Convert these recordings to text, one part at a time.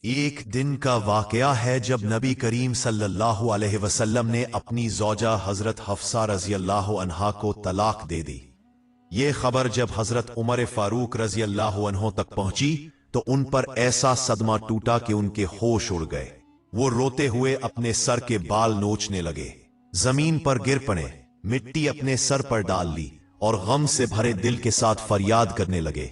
ایک दिन का वाकया है जब नबी करीम सल्लल्लाहु अलैहि वसल्लम ने अपनी ज़ौजा हजरत हफ्सा रजी अल्लाह अन्हा को तलाक दे दी। ये खबर जब हजरत उमर फारूक रजी अल्लाह अन्हो तक पहुंची तो उन पर ऐसा सदमा टूटा कि उनके होश उड़ गए। वो रोते हुए अपने सर के बाल नोचने लगे, जमीन पर गिर पड़े, मिट्टी अपने सर पर डाल ली और गम से भरे दिल के साथ फरियाद करने लगे।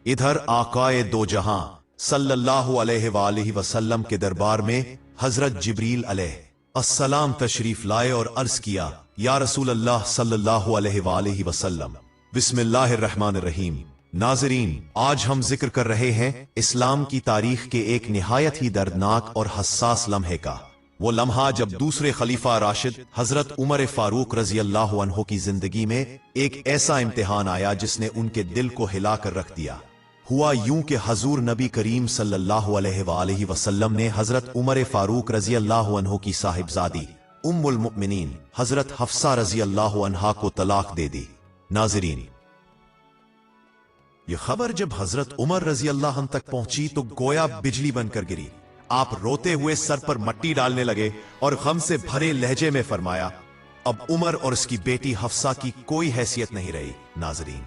इधर आकाए दो जहां सल्लल्लाहु अलैहि वसल्लम के दरबार में हजरत जिब्रील अलैहिस्सलाम तशरीफ लाए और अर्ज किया, या रसूल अल्लाह सल्लल्लाहु अलैहि वसल्लम, बिस्मिल्लाहिर्रहमानिर्रहीम। नाज़रीन, आज हम जिक्र कर रहे हैं इस्लाम की तारीख के एक निहायत ही दर्दनाक और हसास लम्हे का। वो लम्हा जब दूसरे खलीफा राशिद हजरत उमर फारूक रजी अल्लाह अन्हो की जिंदगी में एक ऐसा इम्तिहान आया जिसने उनके दिल को हिलाकर रख दिया। हुआ यूं कि हजूर नबी करीम सल्लल्लाहु अलैहि वसल्लम ने हजरत उमर फारूक रजी अल्लाह अन्हो की साहिबजादी उम्मुल मुमिनीन हजरत हफ्सा रजी अल्लाह अन्हा को तलाक दे दी। नाज़रीन, यह खबर जब हजरत उमर रजी अल्लाह अन्हु तक पहुंची तो गोया बिजली बनकर गिरी। आप रोते हुए सर पर मट्टी डालने लगे और गम से भरे लहजे में फरमाया, अब उमर और उसकी बेटी हफ्सा की कोई हैसियत नहीं रही। नाज़रीन,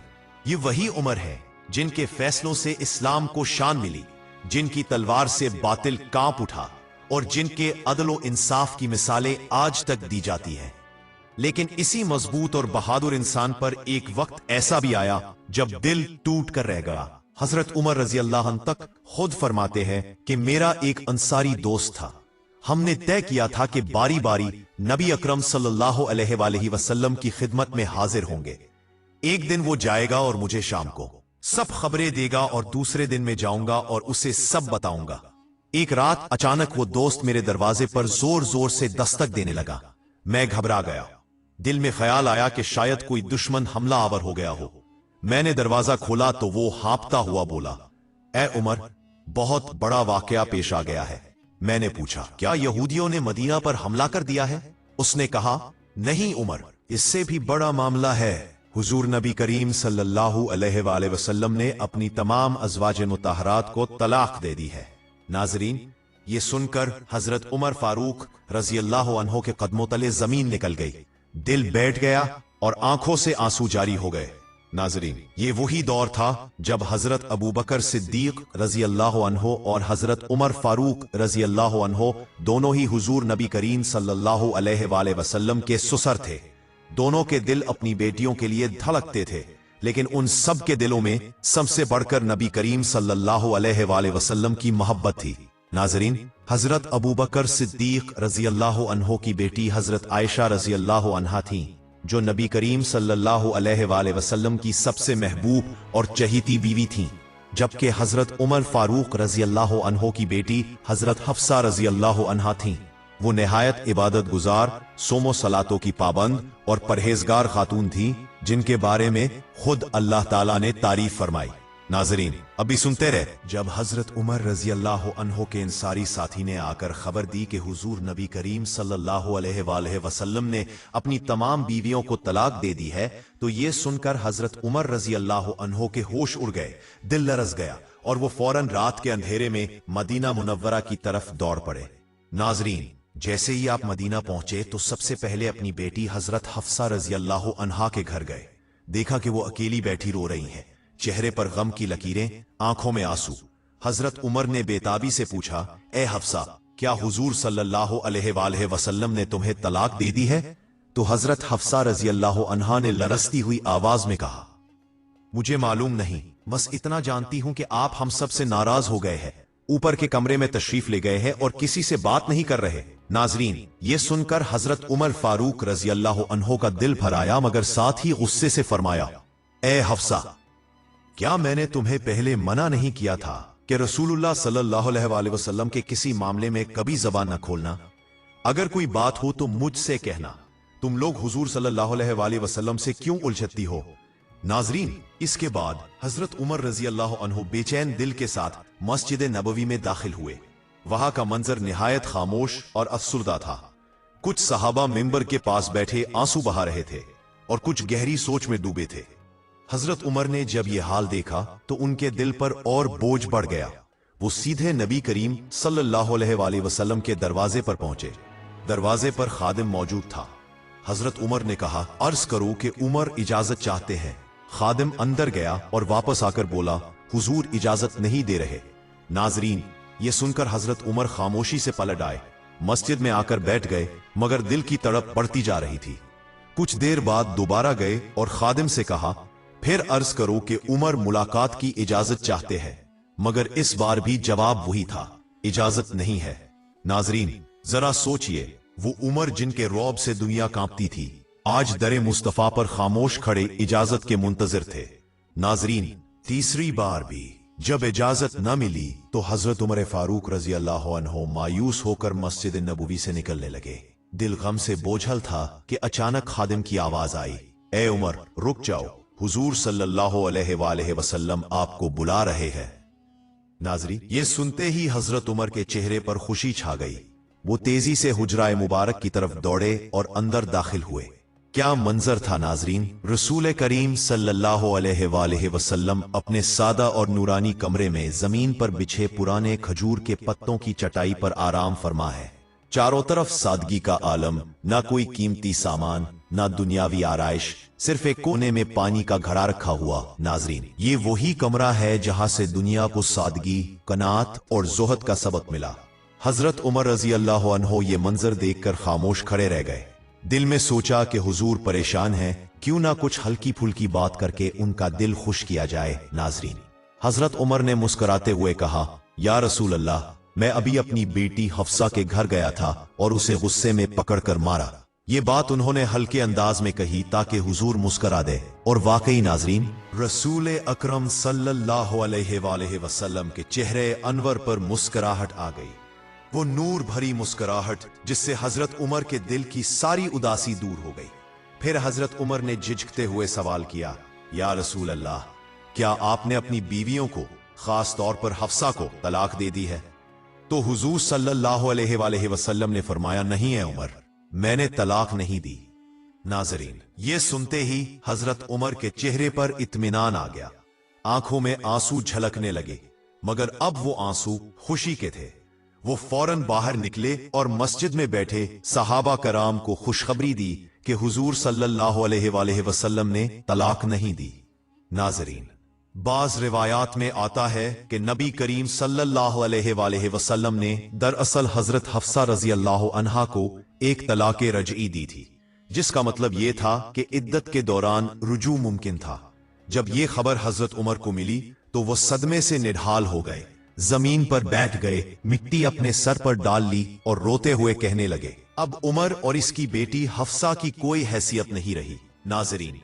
ये वही उमर है जिनके फैसलों से इस्लाम को शान मिली, जिनकी तलवार से बातिल कांप उठा और जिनके अदलो इंसाफ की मिसालें आज तक दी जाती हैं। लेकिन इसी मजबूत और बहादुर इंसान पर एक वक्त ऐसा भी आया जब दिल टूट कर रह गया। हजरत उमर रजी अल्लाह अन्हु तक खुद फरमाते हैं कि मेरा एक अंसारी दोस्त था, हमने तय किया था कि बारी बारी नबी अकरम सल्लल्लाहु अलैहि वसल्लम की खिदमत में हाजिर होंगे। एक दिन वो जाएगा और मुझे शाम को सब खबरें देगा और दूसरे दिन में जाऊंगा और उसे सब बताऊंगा। एक रात अचानक वो दोस्त मेरे दरवाजे पर जोर जोर से दस्तक देने लगा। मैं घबरा गया, दिल में ख्याल आया कि शायद कोई दुश्मन हमला आवर हो गया हो। मैंने दरवाजा खोला तो वो हाँफता हुआ बोला, ए उमर, बहुत बड़ा वाकया पेश आ गया है। मैंने पूछा, क्या यहूदियों ने मदीना पर हमला कर दिया है? उसने कहा, नहीं उमर, इससे भी बड़ा मामला है। हुजूर नबी करीम सल्लल्लाहु अलैहि वसल्लम ने अपनी तमाम अज़वाज मुताहरात को तलाक दे दी है। नाज़रीन, ये सुनकर हजरत उमर फारूक रजी अल्लाह अन्हो के कदमों तले जमीन निकल गई, दिल बैठ गया और आंखों से आंसू जारी हो गए। नाज़रीन, ये वही दौर था जब हजरत अबू बकर सिद्दीक रजी अल्लाह अन्हो और हजरत उमर फारूक रजी अल्लाह अन्हो दोनों ही हुजूर नबी करीम सल्लल्लाहु अलैहि वसल्लम के सुसर थे। दोनों के दिल अपनी बेटियों के लिए धड़कते थे, लेकिन उन सब के दिलों में सबसे बढ़कर नबी करीम सल्लल्लाहु अलैहि वसल्लम की मोहब्बत थी। नाज़रीन, हजरत अबू बकर सिद्दीक रजी अल्लाह अन्हो की बेटी हजरत आयशा रजी अल्लाह अन्हा थी, जो नबी करीम सल्लल्लाहु अलैहि वसल्लम की सबसे महबूब और चहीती बीवी थीं, जबकि हजरत उमर फारूक रजी अल्लाह अन्हो की बेटी हजरत हफ्सा रजी अल्लाह अन्हा थीं। वो निहायत इबादत गुजार, सोमो सलातों की पाबंद और परहेजगार खातून थी, जिनके बारे में खुद अल्लाह ताला ने तारीफ फरमाई। नाज़रीन, अभी सुनते रहे। जब हजरत उमर रजी अल्लाह अन्हो के अंसारी साथी ने आकर खबर दी कि हुजूर नबी करीम सल्लल्लाहु अलैहि वसल्लम ने अपनी तमाम बीवियों को तलाक दे दी है, तो ये सुनकर हजरत उमर रजी अल्लाह अन्हो के होश उड़ गए, दिल लरस गया और वो फौरन रात के अंधेरे में मदीना मुनव्वरा की तरफ दौड़ पड़े। नाज़रीन, जैसे ही आप मदीना पहुंचे तो सबसे पहले अपनी बेटी हजरत हफ्सा रजी अल्लाह अन्हा के घर गए। देखा कि वो अकेली बैठी रो रही हैं, चेहरे पर गम की लकीरें, आंखों में आंसू। हजरत उमर ने बेताबी से पूछा, ए हफ्सा, क्या हुजूर सल्लल्लाहु अलैहि वसल्लम ने तुम्हें तलाक दे दी है? तो हजरत हफ्सा रजी अल्लाह अन्हा ने लरसती हुई आवाज में कहा, मुझे मालूम नहीं, बस इतना जानती हूं कि आप हम सब से नाराज हो गए हैं, ऊपर के कमरे में तशरीफ ले गए हैं और किसी से बात नहीं कर रहे। नाज़रीन, ये सुनकर हजरत उमर फारूक रजी अल्लाह अन्हो का दिल भर आया, मगर साथ ही गुस्से से फरमाया, ए हफ्सा, क्या मैंने तुम्हें पहले मना नहीं किया था कि रसूलुल्लाह सल्लल्लाहु अलैहि वसल्लम के किसी मामले में कभी जबान न खोलना? अगर कोई बात हो तो मुझसे कहना। तुम लोग हुजूर सल्लल्लाहु अलैहि वसल्लम से क्यों उलझती हो? नाज़रीन, इसके बाद हजरत उमर रजी अल्लाह अन्हो बेचैन दिल के साथ मस्जिद नबवी में दाखिल हुए। वहां का मंजर निहायत खामोश और अफसुर्दा था। कुछ सहाबा मिंबर के पास बैठे आंसू बहा रहे थे और कुछ गहरी सोच में डूबे थे। हजरत उमर ने जब यह हाल देखा तो उनके दिल पर और बोझ बढ़ गया। वो सीधे नबी करीम सल्लल्लाहु अलैहि वसल्लम के दरवाजे पर पहुंचे। दरवाजे पर खादिम मौजूद था। हजरत उमर ने कहा, अर्ज करो कि उमर इजाजत चाहते हैं। खादिम अंदर गया और वापस आकर बोला, हुजूर इजाजत नहीं दे रहे। नाजरीन, ये सुनकर हजरत उमर खामोशी से पलट आए, मस्जिद में आकर बैठ गए, मगर दिल की तड़प बढ़ती जा रही थी। कुछ देर बाद दोबारा गए और खादिम से कहा, फिर अर्ज करो कि उमर मुलाकात की इजाजत चाहते हैं। मगर इस बार भी जवाब वही था, इजाजत नहीं है। नाजरीन, जरा सोचिए, वो उमर जिनके रौब से दुनिया कांपती थी, आज दरे मुस्तफा पर खामोश खड़े इजाजत के मुंतजिर थे। नाजरीन, तीसरी बार भी जब इजाजत न मिली तो हजरत उमर फारूक रजी अल्लाह अन्हो मायूस होकर मस्जिद नबवी से निकलने लगे। दिल गम से बोझल था कि अचानक खादिम की आवाज आई, ए उमर, रुक जाओ, हुजूर सल्लल्लाहु अलैहि वसल्लम आपको बुला रहे हैं। नाजरीन, ये सुनते ही हजरत उमर के चेहरे पर खुशी छा गई। वो तेजी से हुजराए मुबारक की तरफ दौड़े और अंदर दाखिल हुए। क्या मंजर था नाजरीन! रसूल करीम सल्लल्लाहु अलैहि वसल्लम अपने सादा और नूरानी कमरे में जमीन पर बिछे पुराने खजूर के पत्तों की चटाई पर आराम फरमा है। चारों तरफ सादगी का आलम, ना कोई कीमती सामान, ना दुनियावी आराइश, सिर्फ एक कोने में पानी का घड़ा रखा हुआ। नाजरीन, ये वही कमरा है जहां से दुनिया को सादगी, कनात और जोहद का सबक मिला। हजरत उमर रजी अल्लाह अन्हो ये मंजर देखकर खामोश खड़े रह गए। दिल में सोचा कि हुजूर परेशान हैं, क्यों ना कुछ हल्की फुल्की बात करके उनका दिल खुश किया जाए। नाजरीन, हजरत उमर ने मुस्कुराते हुए कहा, या रसूल अल्लाह, मैं अभी अपनी बेटी हफ्सा के घर गया था और उसे गुस्से में पकड़कर मारा। ये बात उन्होंने हल्के अंदाज में कही ताकि हुजूर मुस्कुरा दे। और वाकई नाजरीन, रसूल अकरम सल्लल्लाहु अलैहि वसल्लम के चेहरे अनवर पर मुस्कुराहट आ गई। वो नूर भरी मुस्कुराहट जिससे हजरत उमर के दिल की सारी उदासी दूर हो गई। फिर हजरत उमर ने झिझकते हुए सवाल किया, या रसूल अल्लाह, क्या आपने अपनी बीवियों को, खास तौर पर हफ्सा को, तलाक दे दी है? तो हुजूर सल्लल्लाहु अलैहि वसल्लम ने फरमाया, नहीं है उमर, मैंने तलाक नहीं दी। नाजरीन, ये सुनते ही हजरत उमर के चेहरे पर इत्मीनान आ गया। आंखों में आंसू झलकने लगे, मगर अब वो आंसू खुशी के थे। वो फौरन बाहर निकले और मस्जिद में बैठे सहाबा कराम को खुशखबरी दी कि हुजूर सल्लल्लाहु अलैहि वसल्लम ने तलाक नहीं दी। नाजरीन, बाज रिवायात में आता है कि नबी करीम सल्लल्लाहु अलैहि वसल्लम ने दरअसल हजरत हफ्सा रजी अल्लाह अन्हा को एक तलाक़े रजई दी थी, जिसका मतलब यह था कि इद्दत के दौरान रुजू मुमकिन था। जब यह खबर हजरत उमर को मिली तो वो सदमे से निढाल हो गए, जमीन पर बैठ गए, मिट्टी अपने सर पर डाल ली और रोते हुए कहने लगे, अब उमर और इसकी बेटी हफ्सा की कोई हैसियत नहीं रही। नाजरीन,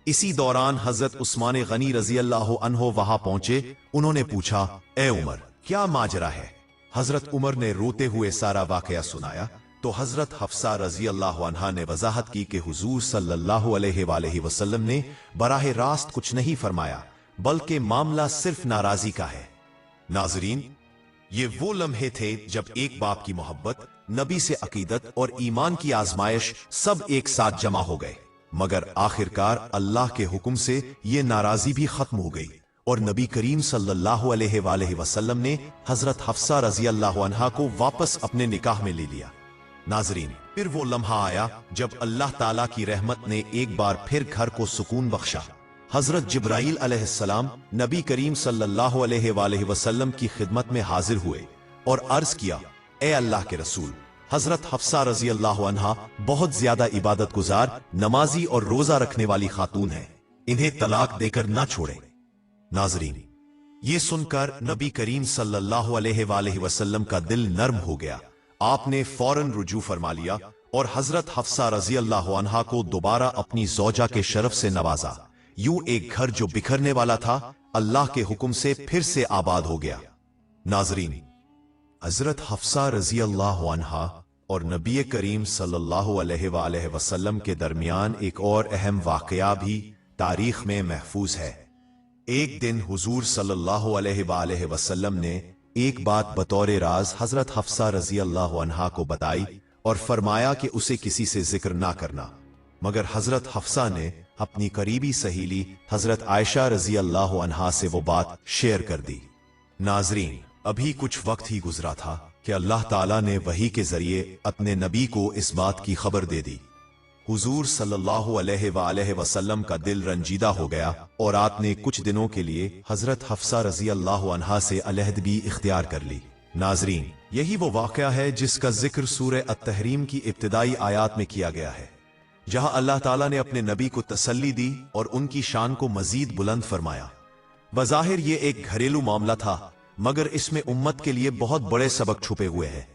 इसी दौरान हजरत उस्मान गनी रजी अल्लाह अन्हो वहां पहुंचे। उन्होंने पूछा, ए उमर, क्या माजरा है? हजरत उमर ने रोते हुए सारा वाकया सुनाया तो हजरत हफ्सा रजी अल्लाह अन्हा ने वजाहत की कि हुजूर सल्लल्लाहु अलैहि वसल्लम ने बराह रास्त कुछ नहीं फरमाया, बल्कि मामला सिर्फ नाराजी का है। नाजरीन, ये वो लम्हे थे जब एक बाप की मोहब्बत, नबी से अकीदत और ईमान की आजमाइश सब एक साथ जमा हो गए। मगर आखिरकार अल्लाह के हुक्म से ये नाराजी भी खत्म हो गई और नबी करीम सल्लल्लाहु अलैहि वसल्लम ने हजरत हफ्सा रजी अल्लाह अन्हा को वापस अपने निकाह में ले लिया। नाजरीन, फिर वो लम्हा आया जब अल्लाह ताला की रहमत ने एक बार फिर घर को सुकून बख्शा। हजरत जिब्राइल अलैहिस्सलाम नबी करीम सल्लल्लाहु अलैहि वसल्लम की खिदमत में हाजिर हुए और अर्ज किया, ए अल्लाह के रसूल, हजरत हफ्सा रजी अल्लाह अन्हा बहुत ज्यादा इबादत गुजार, नमाजी और रोजा रखने वाली खातून है, इन्हें तलाक देकर ना छोड़े। नाजरीन, ये सुनकर नबी करीम सल्लल्लाहु अलैहि वसल्लम का दिल नर्म हो गया। आपने फौरन रुजू फरमा लिया और हजरत हफ्सा रजी अल्लाह अन्हा को दोबारा अपनी ज़ौजा के शरफ से नवाजा। यूं एक घर जो बिखरने वाला था, अल्लाह के हुक्म से फिर से आबाद हो गया। नाजरीन, हजरत हफ्सा रजी अल्लाह अन्हा और नबी करीम सल्लल्लाहु अलैहि वसल्लम के दरमियान एक और अहम वाकया भी तारीख में महफूज है। एक दिन हुजूर सल्लल्लाहु अलैहि वसल्लम ने एक बात बतौर राज हजरत हफ्सा रजी अल्लाह अन्हा को बताई और फरमाया कि उसे किसी से जिक्र ना करना। मगर हजरत हफ्सा ने अपनी करीबी सहेली हजरत आयशा रजी अल्लाह अन्हा से वो बात शेयर कर दी। नाजरीन, अभी कुछ वक्त ही गुजरा था कि अल्लाह ताला ने वही के जरिए अपने नबी को इस बात की खबर दे दी। हुजूर सल्लल्लाहु अलैहि वसल्लम का दिल रंजीदा हो गया और आपने कुछ दिनों के लिए हजरत हफ्सा रजी अल्लाह अन्हा से अलहदगी इख्तियार कर ली। नाजरीन, यही वो वाक़या है जिसका जिक्र सूरह अत-तहरीम की इब्तिदाई आयात में किया गया है, जहां अल्लाह ताला ने अपने नबी को तसल्ली दी और उनकी शान को मजीद बुलंद फरमाया। बज़ाहिर ये एक घरेलू मामला था, मगर इसमें उम्मत के लिए बहुत बड़े सबक छुपे हुए हैं।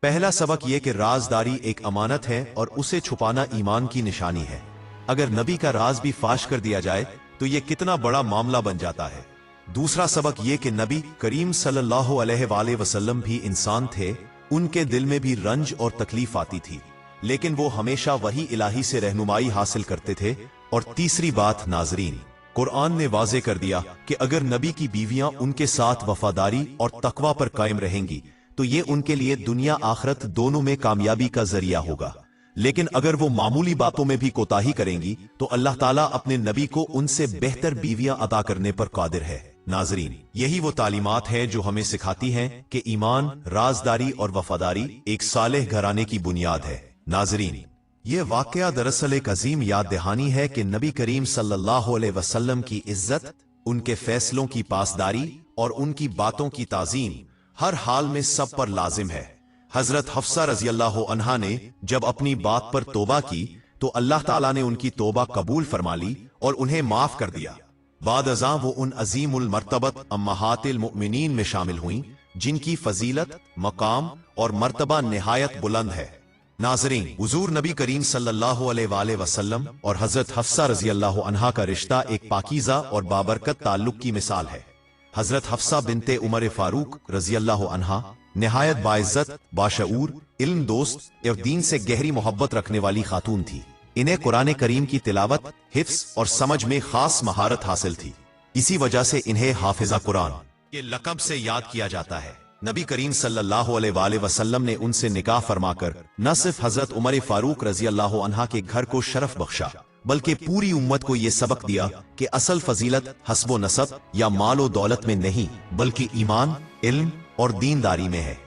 पहला सबक यह कि राजदारी एक अमानत है और उसे छुपाना ईमान की निशानी है। अगर नबी का राज भी फाश कर दिया जाए तो यह कितना बड़ा मामला बन जाता है। दूसरा सबक यह कि नबी करीम सल्लल्लाहु अलैहि वसल्लम भी इंसान थे, उनके दिल में भी रंज और तकलीफ आती थी, लेकिन वो हमेशा वही इलाही से रहनुमाई हासिल करते थे। और तीसरी बात नाजरीन, कुरान ने वाज़े कर दिया कि अगर नबी की बीवियां उनके साथ वफादारी और तकवा पर कायम रहेंगी तो ये उनके लिए दुनिया आखिरत दोनों में कामयाबी का जरिया होगा। लेकिन अगर वो मामूली बातों में भी कोताही करेंगी तो अल्लाह ताला अपने नबी को उनसे बेहतर बीवियां अता करने पर कादिर है। नाजरीन, यही वो तालीमात है जो हमें सिखाती हैं कि ईमान, राजदारी और वफादारी एक सालेह घराने की बुनियाद है। नाजरीन, ये वाकया दरअसल एक अजीम याद दहानी है कि नबी करीम सल्लल्लाहु अलैहि वसल्लम की इज्जत, उनके फैसलों की पासदारी और उनकी बातों की ताजीम हर हाल में सब पर लाजिम है। हजरत हफ्सा रजी अल्लाह अन्हा ने जब अपनी बात पर तौबा की तो अल्लाह ताला ने उनकी तौबा कबूल फरमा ली और उन्हें माफ कर दिया। बाद अज़ां वो उन अजीमुल मर्तबत अम्महातिल मुमिनीन में शामिल हुईं जिनकी फजीलत, मकाम और मर्तबा निहायत बुलंद है। नाजरीन, हुजूर नबी करीम सल्लल्लाहु अलैहि वसल्लम और हजरत हफ्सा रजी अल्लाह अन्हा का रिश्ता एक पाकीज़ा और बाबरकत ताल्लुक की मिसाल है। हजरत हफ्सा बिनते उमर फारूक रजी अल्लाह अन्हा निहायत बाइज्जत, बाशऊर, इल्म दोस्त और दीन से गहरी मोहब्बत रखने वाली खातून थी। इन्हें कुरान करीम की तिलावत, हिफ्स और समझ में खास महारत हासिल थी। इसी वजह से इन्हें हाफिजा कुरान के लक़ब से याद किया जाता है। नबी करीम सल्लल्लाहु अलैहि वसल्लम ने उनसे निकाह फरमाकर न सिर्फ हजरत उमर फारूक रजी अल्लाह अन्हा के घर को शरफ बख्शा, बल्कि पूरी उम्मत को यह सबक दिया कि असल फजीलत हस्बो नसब या मालो दौलत में नहीं, बल्कि ईमान, इल्म और दीनदारी में है।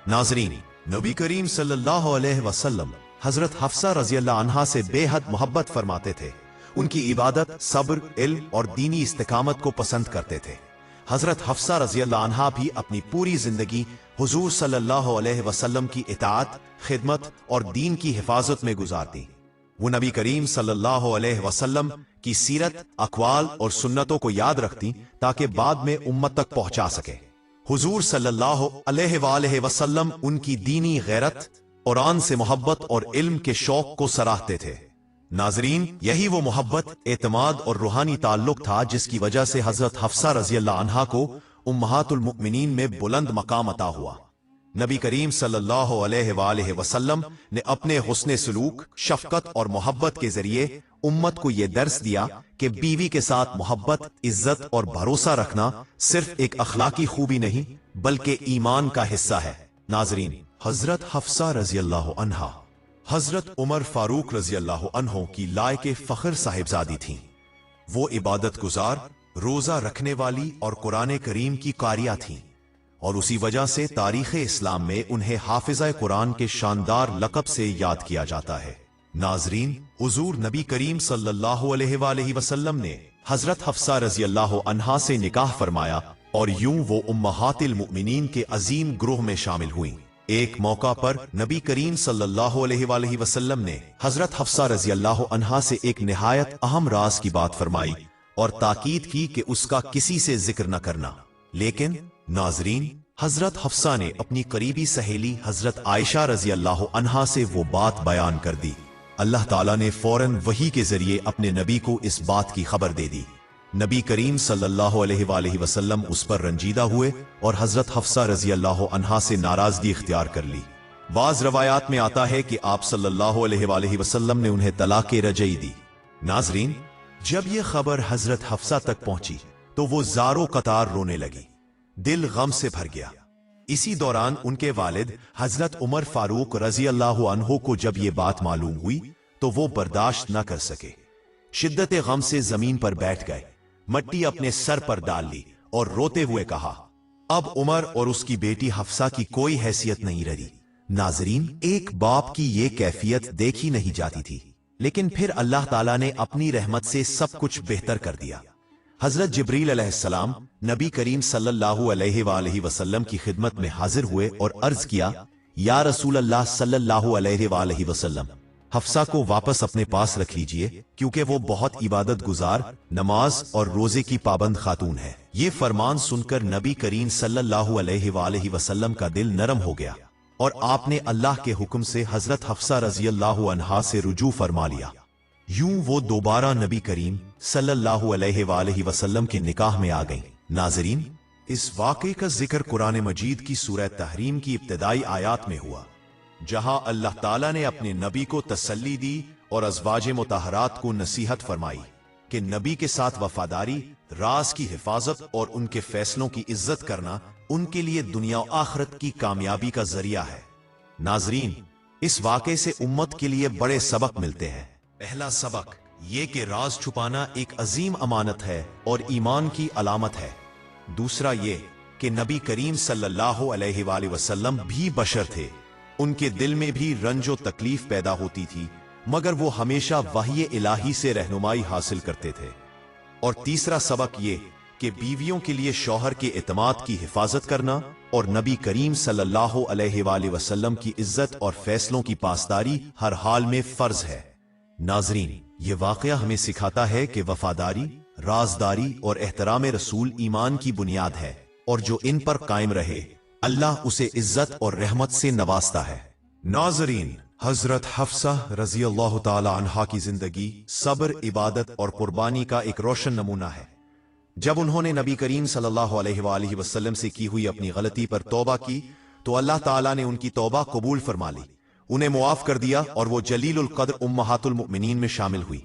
नाजरीन, नबी करीम सल्लल्लाहु अलैहि वसल्लम हजरत हफ्सा रजी अल्लाह अन्हा से बेहद मोहब्बत फरमाते थे। उनकी इबादत, सब्र, इल्म और दीनी इस्तिकामत को पसंद करते थे। हजरत हफ्सा रजी अल्लाह अन्हा भी अपनी पूरी जिंदगी हुजूर सल्लल्लाहु अलैहि वसल्लम की इताअत, खिदमत और दीन की हिफाजत में गुजारती। वो नबी करीम सल्लल्लाहु अलैहि वसल्लम की सीरत, अक़वाल और सुन्नतों को याद रखती ताकि बाद में उम्मत तक पहुंचा सके। हुजूर सल्लल्लाहु अलैहि वसल्लम उनकी दीनी गैरत, कुरान से मोहब्बत और इल्म के शौक को सराहते थे। नाजरीन, यही वो मोहब्बत, एतमाद और रूहानी ताल्लुक था जिसकी वजह से हजरत हफ्सा रजी अल्लाह अन्हा को उम्महातुल मुमिनीन में बुलंद मकाम अता हुआ। नबी करीम सल्लल्लाहु अलैहि वसल्लम ने अपने हुस्ने सलूक, शफकत और मोहब्बत के जरिए उम्मत को यह दर्स दिया कि बीवी के साथ मोहब्बत, इज्जत और भरोसा रखना सिर्फ एक अखलाकी खूबी नहीं बल्कि ईमान का हिस्सा है। नाजरीन, हजरत हफ्सा रजी अल्लाह अन्हा हजरत उमर फारूक रजी अल्लाह अन्हो की लायके फख्र साहिबजादी थीं। वो इबादत गुजार, रोजा रखने वाली और कुरान करीम की कारिया थीं और उसी वजह से तारीख इस्लाम में उन्हें हाफिज़ा कुरान के शानदार लक़ब से याद किया जाता है। नाजरीन, हुजूर नबी करीम सल्लल्लाहु अलैहि वसल्लम ने हजरत हफ्सा रजी अल्लाह अन्हा से निकाह फरमाया और यूं वो उम्महातिल मुमिनीन के अजीम ग्रोह में शामिल हुई। एक मौका पर नबी करीम सल्लल्लाहु अलैहि वसल्लम ने हजरत हफ्सा रजी अल्लाह अन्हा से एक निहायत अहम राज की बात फरमाई और ताकीद की कि उसका किसी से जिक्र न करना। लेकिन नाजरीन, हजरत हफ्सा ने अपनी करीबी सहेली हजरत आयशा रजी अल्लाह अन्हा से वो बात बयान कर दी। अल्लाह ताला ने फौरन वही के जरिए अपने नबी को इस बात की खबर दे दी। नबी करीम सल्लल्लाहु अलैहि वसल्लम उस पर रंजीदा हुए और हजरत हफ्सा रजी अल्लाह अन्हा से नाराजगी इख्तियार कर ली। बाज़ रवायात में आता है कि आप सल्लल्लाहु अलैहि वसल्लम ने उन्हें तलाक रजई दी। नाजरीन, जब यह खबर हजरत हफ्सा तक पहुंची तो वो ज़ारो कतार रोने लगी, दिल गम से भर गया। इसी दौरान उनके वालिद हजरत उमर फारूक रजी अल्लाह अन्हो को जब ये बात मालूम हुई तो वो बर्दाश्त न कर सके, शिद्दत गम से जमीन पर बैठ गए, मट्टी अपने सर पर डाल ली और रोते हुए कहा, अब उमर और उसकी बेटी हफ्सा की कोई हैसियत नहीं रही। नाजरीन, एक बाप की ये कैफियत देखी नहीं जाती थी, लेकिन फिर अल्लाह ताला ने अपनी रहमत से सब कुछ बेहतर कर दिया। हजरत जिब्रील अलैहिस्सलाम नबी करीम सल्लल्लाहु अलैहि वसल्लम की खिदमत में हाजिर हुए और अर्ज किया, या रसूल अल्लाह सल्लल्लाहु अलैहि वसल्लम, हफ्सा को वापस अपने पास रख लीजिए, क्योंकि वो बहुत इबादत गुजार, नमाज और रोजे की पाबंद खातून है। ये फरमान सुनकर नबी करीम सल्लल्लाहु अलैहि वसल्लम का दिल नरम हो गया और आपने अल्लाह के हुक्म से हजरत हफ्सा रजी अल्लाह अन्हा से रुजू फरमा लिया। यूं वो दोबारा नबी करीम सल्लल्लाहु अलैहि वसल्लम के निकाह में आ गईं। नाजरीन, इस वाक़े का जिक्र कुरान मजीद की सूरह तहरीम की इब्तिदाई आयात में हुआ, जहां अल्लाह ताला ने अपने नबी को तसल्ली दी और अज़वाज मुतहरात को नसीहत फरमाई कि नबी के साथ वफादारी, राज की हिफाजत और उनके फैसलों की इज्जत करना उनके लिए दुनिया और आखिरत की कामयाबी का जरिया है। नाजरीन, इस वाक़े से उम्मत के लिए बड़े सबक मिलते हैं। पहला सबक ये कि राज छुपाना एक अजीम अमानत है और ईमान की अलामत है। दूसरा ये कि नबी करीम सल्लल्लाहु अलैहि वसल्लम भी बशर थे, उनके दिल में भी रंजो तकलीफ पैदा होती थी, मगर वो हमेशा वही इलाही से रहनुमाई हासिल करते थे। और तीसरा सबक ये कि बीवियों के लिए शौहर के इत्माद की हिफाजत करना और नबी करीम सल्लल्लाहु अलैहि वसल्लम की इज्जत और फैसलों की पासदारी हर हाल में फर्ज है। नाजरीन, ये वाकया हमें सिखाता है कि वफादारी, राजदारी और एहतराम रसूल ईमान की बुनियाद है, और जो इन पर कायम रहे अल्लाह उसे इज्जत और रहमत से नवाजता है। नाजरीन, हजरत हफ्सा रजी अल्लाह ताला अन्हा की जिंदगी सब्र, इबादत और कुर्बानी का एक रोशन नमूना है। जब उन्होंने नबी करीम सल्लल्लाहु अलैहि वसल्लम से की हुई अपनी गलती पर तौबा की, तो अल्लाह ताला ने उनकी तौबा कबूल फरमा ली, उन्हें मुआफ कर दिया और वो जलीलुल कद्र उम्महातुल मुमिनीन में शामिल हुई।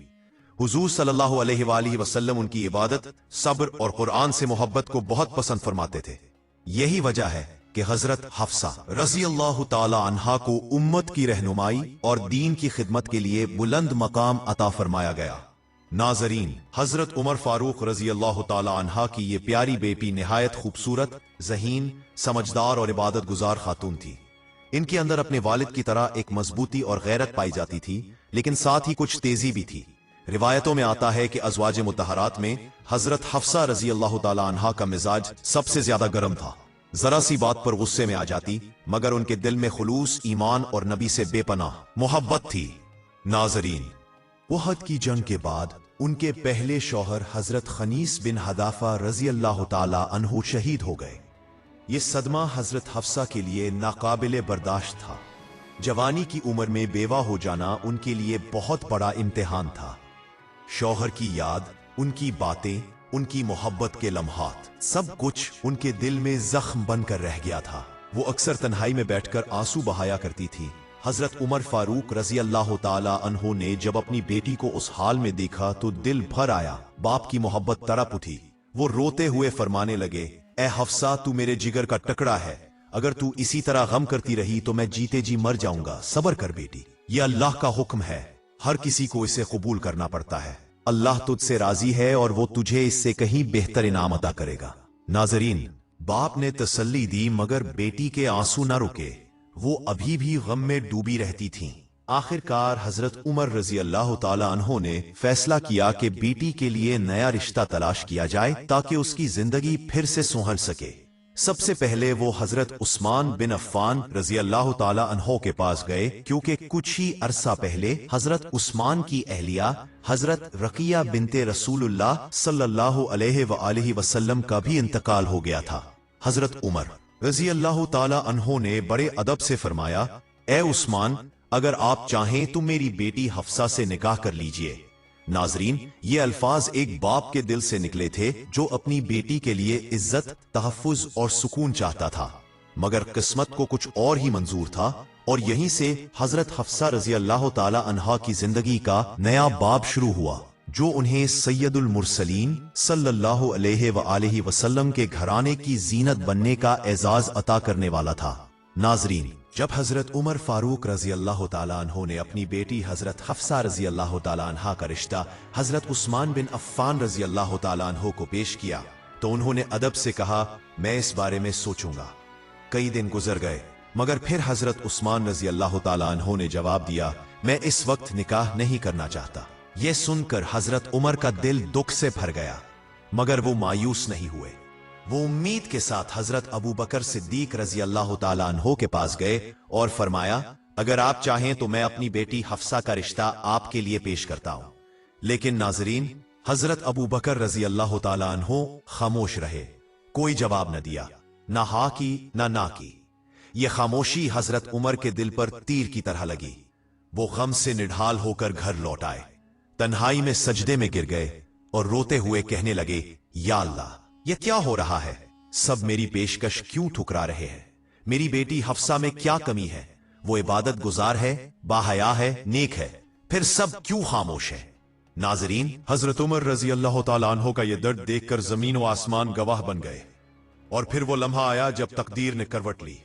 हुजूर सल्लल्लाहु अलैहि वसल्लम उनकी इबादत, सब्र और कुरान से मोहब्बत को बहुत पसंद फरमाते थे। यही वजह है कि हजरत हफ्सा रजी अल्लाह ताला अन्हा को उम्मत की रहनुमाई और दीन की खिदमत के लिए बुलंद मकाम अता फरमाया गया। नाजरीन, हजरत उमर फारूक रजी अल्लाह ताला अन्हा की ये प्यारी बेटी निहायत खूबसूरत, ज़हीन, समझदार और इबादत गुजार खातून थी। इनके अंदर अपने वालिद की तरह एक मजबूती और गैरत पाई जाती थी, लेकिन साथ ही कुछ तेजी भी थी। रिवायतों में आता है कि अज़वाज मुतहरात में हजरत हफ्सा रजी अल्लाह ताला अन्हा का मिजाज सबसे ज्यादा गर्म था। जरा सी बात पर गुस्से में आ जाती, मगर उनके दिल में खुलूस, ईमान और नबी से बेपनाह मोहब्बत थी। नाजरीन, उहद की जंग के बाद उनके पहले शौहर हजरत खनीस बिन हदाफा रजी अल्लाह ताला अन्हु शहीद हो गए। ये सदमा हजरत हफ्सा के लिए नाकाबिले बर्दाश्त था। जवानी की उम्र में बेवा हो जाना उनके लिए बहुत बड़ा इम्तिहान था। शौहर की याद, उनकी बातें, उनकी मोहब्बत के लम्हात, सब कुछ उनके दिल में जख्म बनकर रह गया था। वो अक्सर तन्हाई में बैठकर आंसू बहाया करती थी। हजरत उमर फारूक रजी अल्लाह ताला अन्हो ने जब अपनी बेटी को उस हाल में देखा तो दिल भर आया, बाप की मोहब्बत तड़प उठी। वो रोते हुए फरमाने लगे, ए हफ्सा, तू मेरे जिगर का टुकड़ा है, अगर तू इसी तरह गम करती रही तो मैं जीते जी मर जाऊंगा। सब्र कर बेटी, ये अल्लाह का हुक्म है, हर किसी को इसे कबूल करना पड़ता है। अल्लाह तुझसे राजी है और वो तुझे इससे कहीं बेहतर इनाम अता करेगा। नाजरीन, बाप ने तसल्ली दी, मगर बेटी के आंसू न रुके। वो अभी भी गम में डूबी रहती थीं। आखिरकार हजरत उमर रजी अल्लाह ताला अन्हो ने फैसला किया कि बेटी के लिए नया रिश्ता तलाश किया जाए ताकि उसकी जिंदगी फिर से सुधर सके। सबसे पहले वो हजरत उस्मान बिन अफ़्फ़ान रजी अल्लाह ताला अन्हो के पास गए, क्योंकि कुछ ही अरसा पहले हजरत उस्मान की अहलिया हजरत रकिया बिनते रसूलुल्लाह सल्लल्लाहु अलैहि वसल्लम का भी इंतकाल हो गया था। हजरत उमर रजी अल्लाह ताला अन्हो ने बड़े अदब से फरमाया, ए उस्मान, अगर आप चाहें तो मेरी बेटी हफ्सा से निकाह कर लीजिए। नाजरीन, ये अल्फाज एक बाप के दिल से निकले थे जो अपनी बेटी के लिए इज्जत, तहफ़्फ़ुज़ और सुकून चाहता था, मगर किस्मत को कुछ और ही मंजूर था, और यहीं से हजरत हफ्सा रजी अल्लाह ताला अन्हा की जिंदगी का नया बाब शुरू हुआ, जो उन्हें सैयदुल मुरसलीन सल्लल्लाहु अलैहि वसल्लम के घराने की जीनत बनने का एजाज अता करने वाला था। नाजरीन, जब हजरत उमर फारूक रजी अल्लाह ताला अन्हो ने अपनी बेटी हजरत हफ्सा रजी अल्लाह ताला अन्हा का रिश्ता हजरत उस्मान बिन अफ़्फ़ान रजी अल्लाह ताला अन्हो को पेश किया, तो उन्होंने अदब से कहा, मैं इस बारे में सोचूंगा। कई दिन गुजर गए, मगर फिर हजरत उस्मान रजी अल्लाह ताला अन्हो ने जवाब दिया, मैं इस वक्त निकाह नहीं करना चाहता। यह सुनकर हजरत उमर का दिल दुख से भर गया, मगर वो मायूस नहीं हुए। वो उम्मीद के साथ हजरत अबू बकर सिद्दीक रजी अल्लाह ताला अन्हो के पास गए और फरमाया, अगर आप चाहें तो मैं अपनी बेटी हफ्सा का रिश्ता आपके लिए पेश करता हूं। लेकिन नाजरीन, हजरत अबू बकर रजी अल्लाह ताला अन्हो खामोश रहे, कोई जवाब न दिया, ना हा की ना ना की। यह खामोशी हजरत उमर के दिल पर तीर की तरह लगी। वो गम से निढाल होकर घर लौट आए, तन्हाई में सजदे में गिर गए और रोते हुए कहने लगे, या अल्लाह, यह क्या हो रहा है? सब मेरी पेशकश क्यों ठुकरा रहे हैं? मेरी बेटी हफ्सा में क्या कमी है? वो इबादत गुजार है, बाहया है, नेक है, फिर सब क्यों खामोश है? नाजरीन, हजरत उमर रजी अल्लाह ताला अन्हो का यह दर्द देखकर जमीन व आसमान गवाह बन गए। और फिर वो लम्हा आया जब तकदीर ने करवट ली।